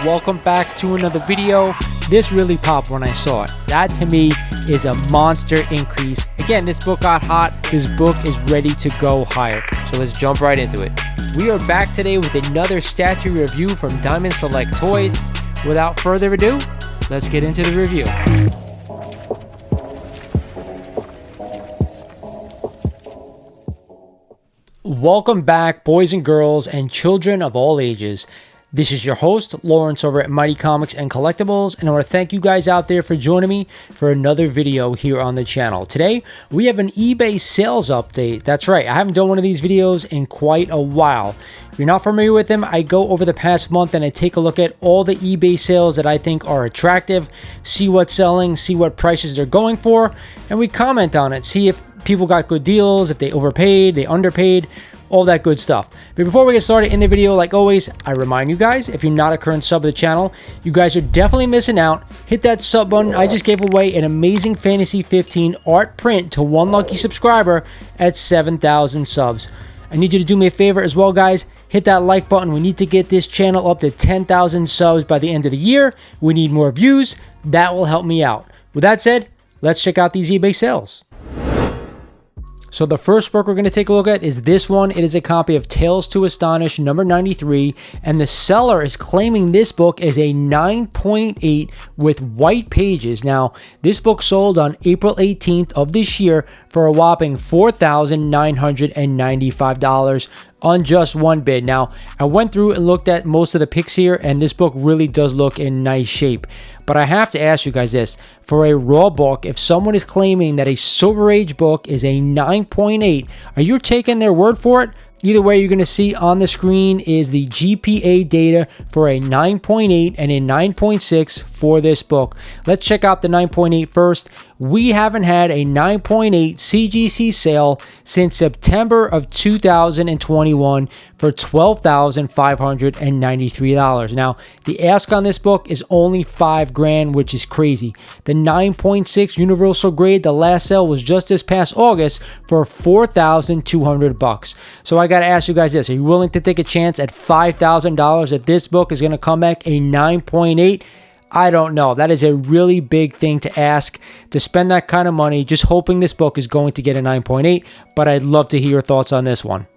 Welcome back to another video. This really popped when I saw it. That to me is a monster increase. Again, this book got hot. This book is ready to go higher. So let's jump right into it. We are back today with another statue review from Diamond Select Toys. Without further ado, let's get into the review. Welcome back, boys and girls and children of all ages. This is your host, Lawrence over at Mighty Comics and Collectibles, and I want to thank you guys out there for joining me for another video here on the channel. Today, we have an eBay sales update. That's right, I haven't done one of these videos in quite a while. If you're not familiar with them, I go over the past month and I take a look at all the eBay sales that I think are attractive, see what's selling, see what prices they're going for, and we comment on it, see if people got good deals, if they overpaid, they underpaid, all that good stuff. But before we get started in the video, like always, I remind you guys, if you're not a current sub of the channel, you guys are definitely missing out. Hit that sub button. I just gave away an amazing Fantasy 15 art print to one lucky subscriber at 7,000 subs. I need you to do me a favor as well, guys. Hit that like button. We need to get this channel up to 10,000 subs by the end of the year. We need more views. That will help me out. With that said, let's check out these eBay sales. So the first book we're going to take a look at is this one. It is a copy of Tales to Astonish number 93, and the seller is claiming this book is a 9.8 with white pages. Now, this book sold on April 18th of this year for a whopping $4,995 on just one bid. Now, I went through and looked at most of the pics here, and this book really does look in nice shape. But I have to ask you guys this. For a raw book, if someone is claiming that a Silver Age book is a 9.8, are you taking their word for it? Either way, you're going to see on the screen is the GPA data for a 9.8 and a 9.6 for this book. Let's check out the 9.8 first. We haven't had a 9.8 CGC sale since September of 2021 for $12,593. Now, the ask on this book is only $5,000, which is crazy. The 9.6 Universal Grade, the last sale was just this past August for $4,200. So I got to ask you guys this. Are you willing to take a chance at $5,000 that this book is going to come back a 9.8? I don't know. That is a really big thing to ask, to spend that kind of money just hoping this book is going to get a 9.8, but I'd love to hear your thoughts on this one.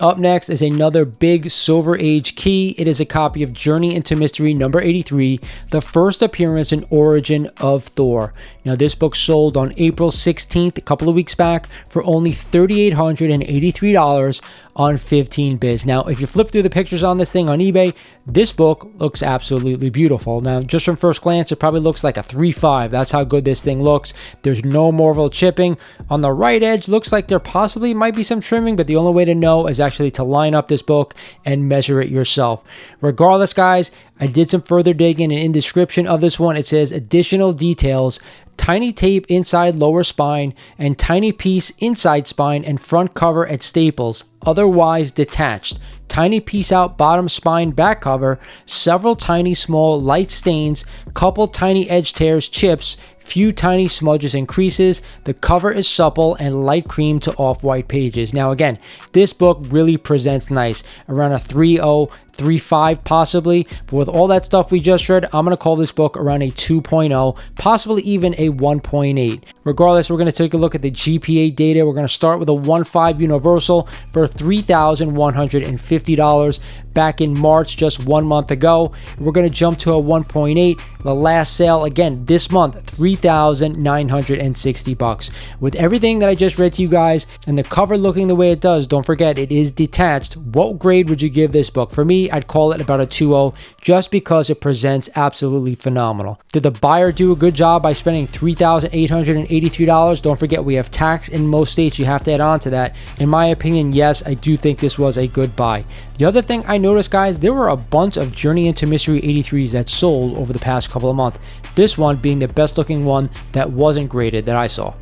Up next is another big Silver Age key. It is a copy of Journey into Mystery number 83, the first appearance and origin of Thor. Now, this book sold on April 16th, a couple of weeks back, for only $3,883 on 15 bids. Now, if you flip through the pictures on this thing on eBay, this book looks absolutely beautiful. Now, just from first glance, it probably looks like a 3.5. That's how good this thing looks. There's no Marvel chipping. On the right edge, looks like there possibly might be some trimming, but the only way to know is actually to line up this book and measure it yourself. Regardless, guys, I did some further digging, and in the description of this one, it says additional details: tiny tape inside lower spine and tiny piece inside spine and front cover at Staples, otherwise detached. Tiny piece out bottom spine back cover, several tiny small light stains, couple tiny edge tears, chips, few tiny smudges and creases. The cover is supple and light cream to off-white pages. Now again, this book really presents nice, around a 3.0, 3.5 possibly, but with all that stuff we just read, I'm going to call this book around a 2.0, possibly even a 1.8. Regardless, we're going to take a look at the GPA data. We're going to start with a 1.5 Universal for $3,150 back in March, just 1 month ago. We're going to jump to a 1.8. The last sale, again, this month, $3,960. With everything that I just read to you guys and the cover looking the way it does, don't forget it is detached. What grade would you give this book? For me, I'd call it about a 2.0 just because it presents absolutely phenomenal. Did the buyer do a good job by spending $3,883? Don't forget we have tax in most states. You have to add on to that. In my opinion, yes, I do think this was a good buy. The other thing I noticed, guys, there were a bunch of Journey into Mystery 83s that sold over the past couple of months. This one being the best looking one that wasn't graded that I saw.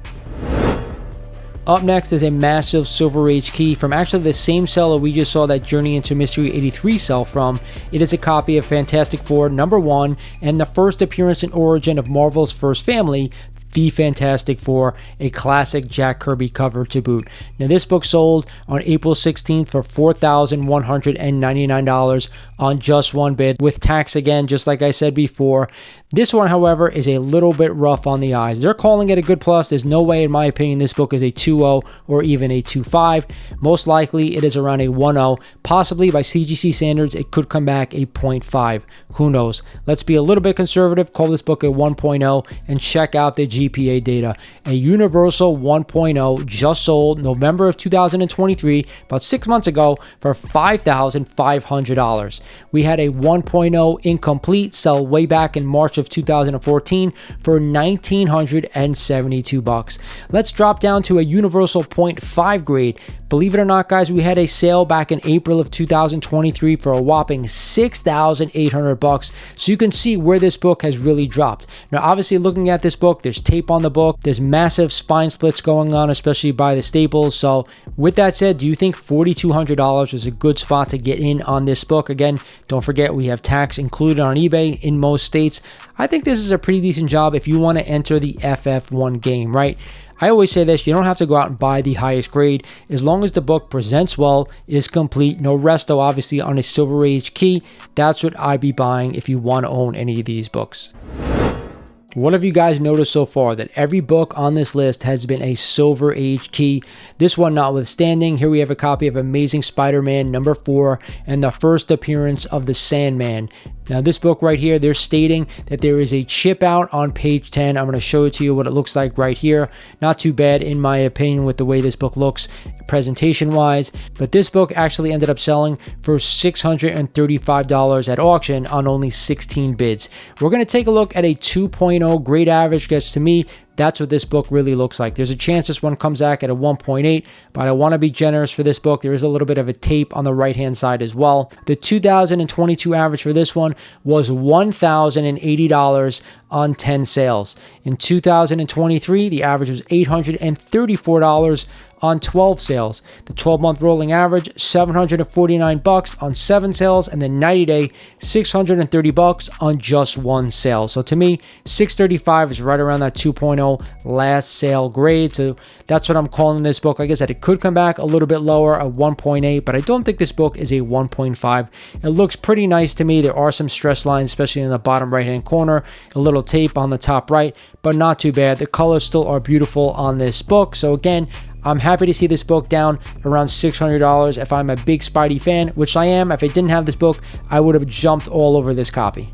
Up next is a massive Silver Age key from actually the same seller we just saw that Journey into Mystery 83 sell from. It is a copy of Fantastic Four number 1 and the first appearance and origin of Marvel's first family, The Fantastic Four, a classic Jack Kirby cover to boot. Now, this book sold on April 16th for $4,199 on just one bid with tax again, just like I said before. This one, however, is a little bit rough on the eyes. They're calling it a good plus. There's no way, in my opinion, this book is a 2.0 or even a 2.5. Most likely, it is around a 1.0. Possibly by CGC standards, it could come back a 0.5. Who knows? Let's be a little bit conservative, call this book a 1.0, and check out the GPA data. A Universal 1.0 just sold November of 2023, about 6 months ago, for $5,500. We had a 1.0 incomplete sell way back in March of 2014 for $1,972. Let's drop down to a Universal 0.5 grade. Believe it or not, guys, we had a sale back in April of 2023 for a whopping $6,800. So you can see where this book has really dropped. Now, obviously, looking at this book, there's tape on the book. There's massive spine splits going on, especially by the staples. So with that said, do you think $4,200 is a good spot to get in on this book? Again, don't forget we have tax included on eBay in most states. I think this is a pretty decent job if you want to enter the FF1 game, right? I always say this, you don't have to go out and buy the highest grade. As long as the book presents well, it is complete. No resto, obviously, on a Silver Age key. That's what I'd be buying if you want to own any of these books. What have you guys noticed so far? That every book on this list has been a Silver Age key. This one notwithstanding, here we have a copy of Amazing Spider-Man number 4 and the first appearance of the Sandman. Now, this book right here, they're stating that there is a chip out on page 10. I'm going to show it to you what it looks like right here. Not too bad, in my opinion, with the way this book looks presentation-wise. But this book actually ended up selling for $635 at auction on only 16 bids. We're going to take a look at a 2.0 grade average, because to me, that's what this book really looks like. There's a chance this one comes back at a 1.8, but I want to be generous for this book. There is a little bit of a tape on the right-hand side as well. The 2022 average for this one was $1,080 on 10 sales. In 2023, the average was $834 on 12 sales. The 12-month rolling average, $749 on 7 sales, and the 90-day, $630 on just 1 sale. So to me, $635 is right around that 2.0 last sale grade. So that's what I'm calling this book. Like I said, it could come back a little bit lower, a 1.8, but I don't think this book is a 1.5. It looks pretty nice to me. There are some stress lines, especially in the bottom right-hand corner, a little tape on the top right, but not too bad. The colors still are beautiful on this book. So again, I'm happy to see this book down around $600. If I'm a big Spidey fan, which I am, if I didn't have this book, I would have jumped all over this copy.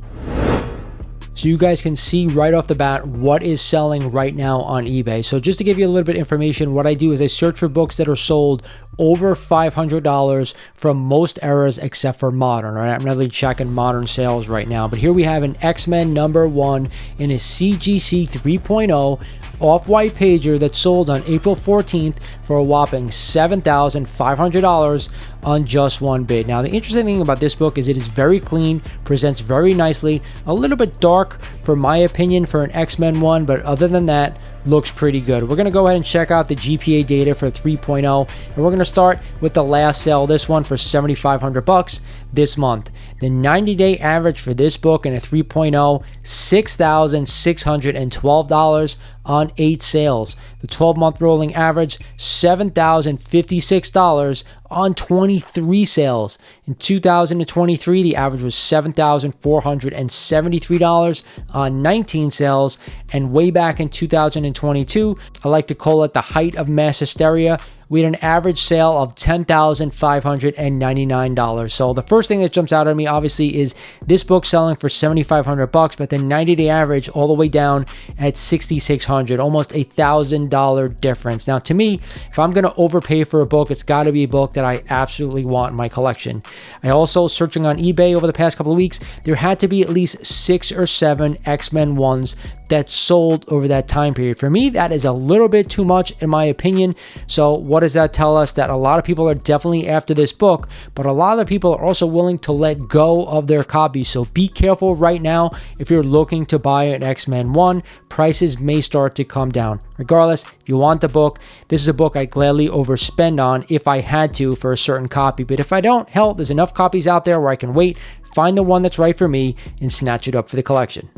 So you guys can see right off the bat what is selling right now on eBay. So just to give you a little bit of information, what I do is I search for books that are sold over $500 from most eras except for modern. Right, I'm really checking modern sales right now, but here we have an X-Men number 1 in a CGC 3.0 off-white pager that sold on April 14th for a whopping $7,500 on just one bid. Now, the interesting thing about this book is it is very clean, presents very nicely, a little bit dark for my opinion for an X-Men one, but other than that, looks pretty good. We're going to go ahead and check out the GPA data for 3.0, and we're going to start with the last sale, this one for $7,500 this month. The 90-day average for this book in a 3.0, $6,612 on 8 sales. The 12-month rolling average, $7,056 on 23 sales. In 2023, the average was $7,473 on 19 sales. And way back in 2022, I like to call it the height of mass hysteria, we had an average sale of $10,599. So the first thing that jumps out at me, obviously, is this book selling for $7,500, but the 90-day average all the way down at $6,600, almost $1,000 difference. Now, to me, if I'm going to overpay for a book, it's got to be a book that I absolutely want in my collection. I also, searching on eBay over the past couple of weeks, there had to be at least 6 or 7 X-Men ones that sold over that time period. For me, that is a little bit too much in my opinion. So what does that tell us? That a lot of people are definitely after this book, but a lot of people are also willing to let go of their copies. So be careful right now. If you're looking to buy an X-Men 1, prices may start to come down. Regardless, if you want the book, this is a book I'd gladly overspend on if I had to for a certain copy. But if I don't, hell, there's enough copies out there where I can wait, find the one that's right for me, and snatch it up for the collection.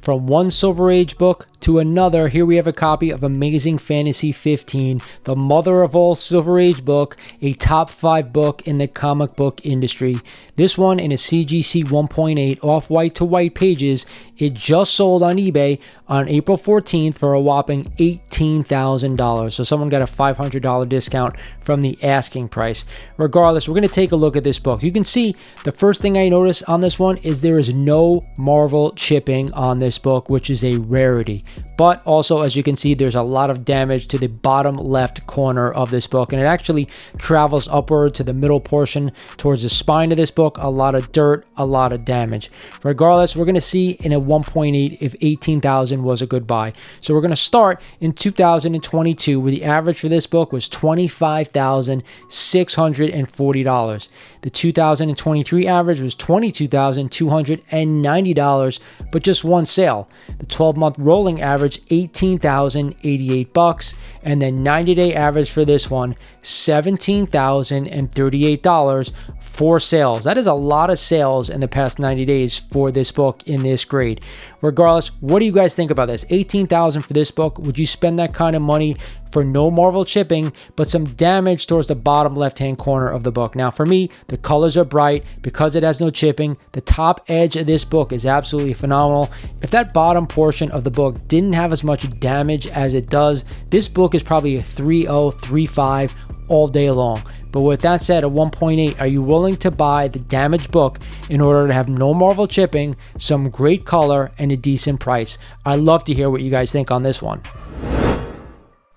From one Silver Age book to another, here we have a copy of Amazing Fantasy 15, the mother of all Silver Age book, a top 5 book in the comic book industry. This one in a CGC 1.8 off-white to white pages. It just sold on eBay on April 14th for a whopping $18,000. So someone got a $500 discount from the asking price. Regardless, we're going to take a look at this book. You can see the first thing I notice on this one is there is no Marvel chipping on this book, which is a rarity. But also, as you can see, there's a lot of damage to the bottom left corner of this book, and it actually travels upward to the middle portion towards the spine of this book. A lot of dirt, a lot of damage. Regardless, we're going to see in a 1.8 if 18,000 was a good buy. So we're going to start in 2022, where the average for this book was $25,640. The 2023 average was $22,290, but just one sale. The 12-month rolling average, $18,088, and then 90-day average for this one, $17,038. 4 sales. That is a lot of sales in the past 90 days for this book in this grade. Regardless, what do you guys think about this? $18,000 for this book. Would you spend that kind of money for no Marvel chipping, but some damage towards the bottom left-hand corner of the book? Now, for me, the colors are bright because it has no chipping. The top edge of this book is absolutely phenomenal. If that bottom portion of the book didn't have as much damage as it does, this book is probably a 3.0, 3.5 all day long. But with that said, a 1.8, are you willing to buy the damaged book in order to have no Marvel chipping, some great color, and a decent price? I'd love to hear what you guys think on this one.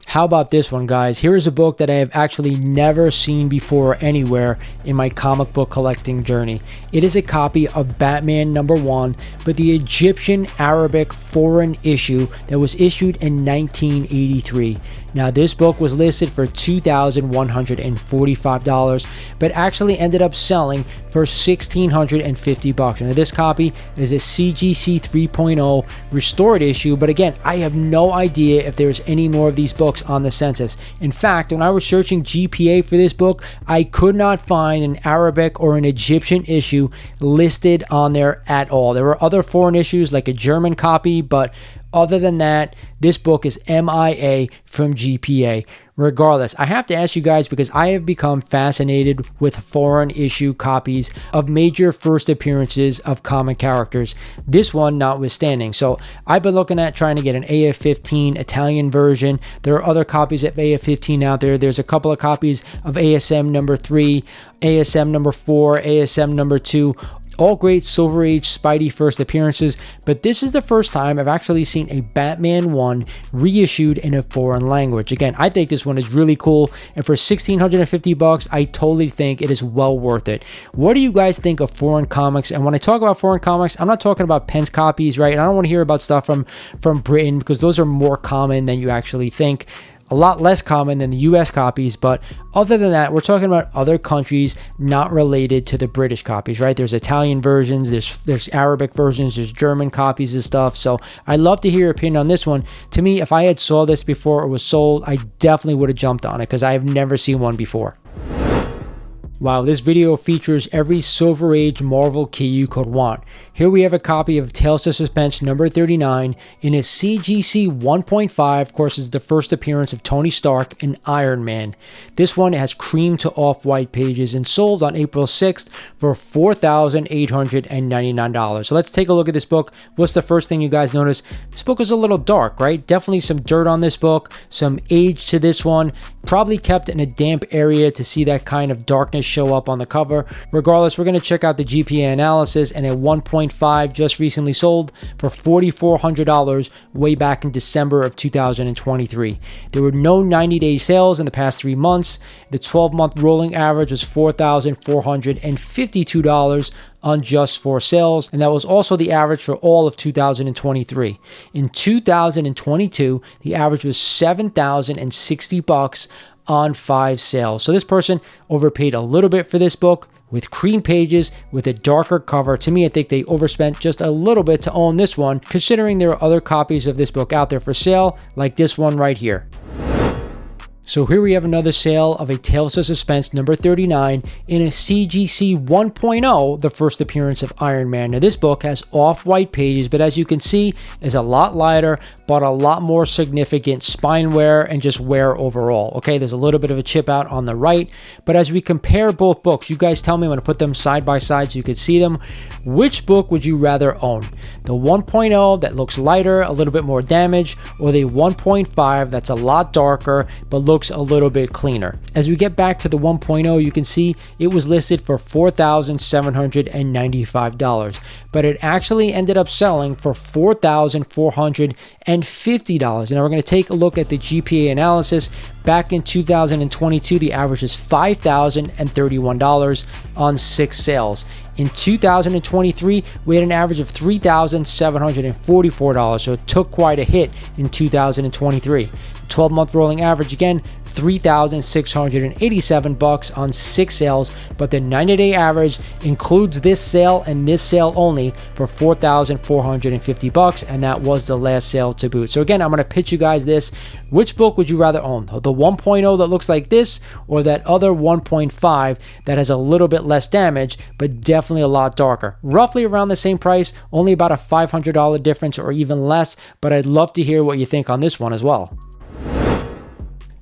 How about this one, guys? Here is a book that I have actually never seen before anywhere in my comic book collecting journey. It is a copy of Batman #1, but the Egyptian Arabic foreign issue that was issued in 1983. Now, this book was listed for $2,145, but actually ended up selling for $1,650. Now, this copy is a CGC 3.0 restored issue, but again, I have no idea if there's any more of these books on the census. In fact, when I was searching GPA for this book, I could not find an Arabic or an Egyptian issue listed on there at all. There were other foreign issues like a German copy, but other than that, this book is MIA from GPA. Regardless, I have to ask you guys, because I have become fascinated with foreign issue copies of major first appearances of comic characters, this one notwithstanding. So I've been looking at trying to get an AF-15 Italian version. There are other copies of AF-15 out there. There's a couple of copies of ASM #3, ASM #4, ASM #2. All great Silver Age Spidey first appearances, but this is the first time I've actually seen a Batman 1 reissued in a foreign language. Again, I think this one is really cool, and for $1,650, I totally think it is well worth it. What do you guys think of foreign comics? And when I talk about foreign comics, I'm not talking about Pence copies, right? And I don't want to hear about stuff from Britain, because those are more common than you actually think. A lot less common than the US copies, but other than that, we're talking about other countries not related to the British copies, right? There's Italian versions, there's Arabic versions, there's German copies and stuff. So I'd love to hear your opinion on this one. To me, if I had saw this before it was sold, I definitely would have jumped on it, because I have never seen one before. Wow, this video features every Silver Age Marvel key you could want. Here we have a copy of Tales of Suspense #39 in a CGC 1.5. Of course, it's the first appearance of Tony Stark and Iron Man. This one has cream to off-white pages and sold on April 6th for $4,899. So let's take a look at this book. What's the first thing you guys notice? This book is a little dark, right? Definitely some dirt on this book, some age to this one. Probably kept in a damp area to see that kind of darkness show up on the cover. Regardless, we're going to check out the GPA analysis, and a 1.5 just recently sold for $4,400 way back in December of 2023. There were no 90-day sales in the past 3 months. The 12-month rolling average was $4,452 on just 4 sales, and that was also the average for all of 2023. In 2022, the average was $7,060 on 5 sales. So this person overpaid a little bit for this book with cream pages with a darker cover. To me, I think they overspent just a little bit to own this one, considering there are other copies of this book out there for sale, like this one right here. So here we have another sale of a Tales of Suspense number 39 in a CGC 1.0, the first appearance of Iron Man. Now this book has off-white pages, but as you can see, is a lot lighter, but a lot more significant spine wear and just wear overall. Okay, there's a little bit of a chip out on the right, but as we compare both books, you guys tell me, I'm going to put them side by side so you can see them. Which book would you rather own? The 1.0 that looks lighter, a little bit more damage, or the 1.5 that's a lot darker, but looks a little bit cleaner? As we get back to the 1.0, you can see it was listed for $4,795, but it actually ended up selling for $4,450. Now we're going to take a look at the GPA analysis. Back in 2022, the average is $5,031 on 6 sales. In 2023, we had an average of $3,744, so it took quite a hit in 2023. 12-month rolling average, again, $3,687 on 6 sales, but the 90-day average includes this sale and this sale only for $4,450, and that was the last sale to boot. So again, I'm going to pitch you guys this. Which book would you rather own? The 1.0 that looks like this, or that other 1.5 that has a little bit less damage, but definitely a lot darker? Roughly around the same price, only about a $500 difference or even less, but I'd love to hear what you think on this one as well.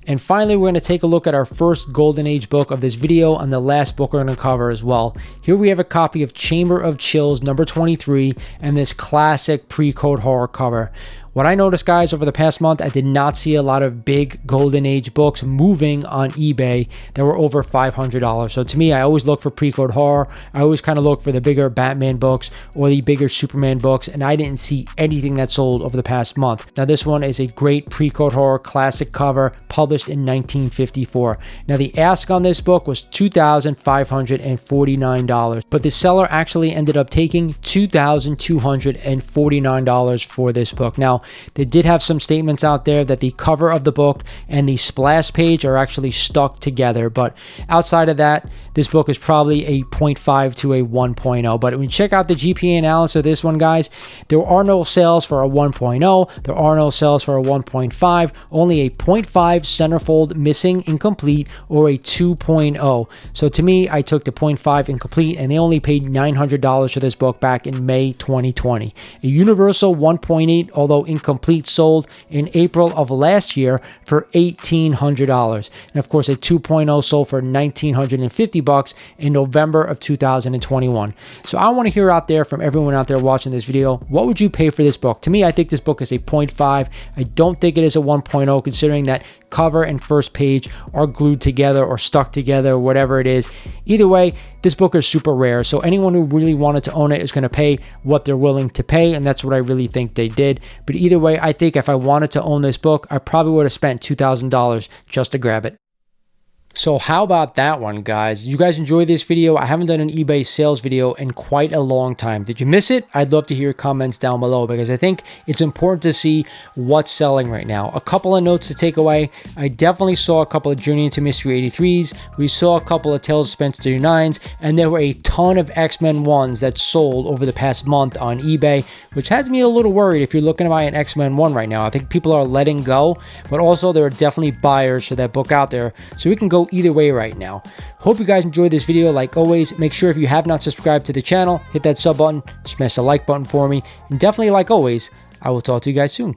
And finally, we're going to take a look at our first Golden Age book of this video and the last book we're going to cover as well. Here we have a copy of Chamber of Chills number 23 and this classic pre-code horror cover. What I noticed, guys, over the past month, I did not see a lot of big Golden Age books moving on eBay that were over $500. So to me, I always look for pre-code horror. I always kind of look for the bigger Batman books or the bigger Superman books, and I didn't see anything that sold over the past month. Now, this one is a great pre-code horror classic cover published in 1954. Now, the ask on this book was $2,549, but the seller actually ended up taking $2,249 for this book. Now, they did have some statements out there that the cover of the book and the splash page are actually stuck together, but outside of that, this book is probably a 0.5 to a 1.0. But when you check out the GPA analysis of this one, guys, there are no sales for a 1.0, there are no sales for a 1.5, only a 0.5 centerfold missing, incomplete, or a 2.0. So to me, I took the 0.5 incomplete, and they only paid $900 for this book back in May 2020. A universal 1.8, although incomplete, sold in April of last year for $1,800. And of course, a 2.0 sold for $1,950 in November of 2021. So I want to hear out there from everyone out there watching this video, what would you pay for this book? To me, I think this book is a 0.5. I don't think it is a 1.0, considering that cover and first page are glued together or stuck together, whatever it is. Either way, this book is super rare, so anyone who really wanted to own it is going to pay what they're willing to pay, and that's what I really think they did. But either way, I think if I wanted to own this book, I probably would have spent $2,000 just to grab it. So how about that one, guys? You guys enjoy this video? I haven't done an eBay sales video in quite a long time. Did you miss it? I'd love to hear your comments down below, because I think it's important to see what's selling right now. A couple of notes to take away. I definitely saw a couple of Journey into Mystery 83s. We saw a couple of Tales of Suspense 39s, and there were a ton of X-Men 1s that sold over the past month on eBay, which has me a little worried if you're looking to buy an X-Men 1 right now. I think people are letting go, but also there are definitely buyers for that book out there, so we can go either way right now. Hope you guys enjoyed this video. Like always, make sure if you have not subscribed to the channel, hit that sub button, smash the like button for me, and definitely, like always, I will talk to you guys soon.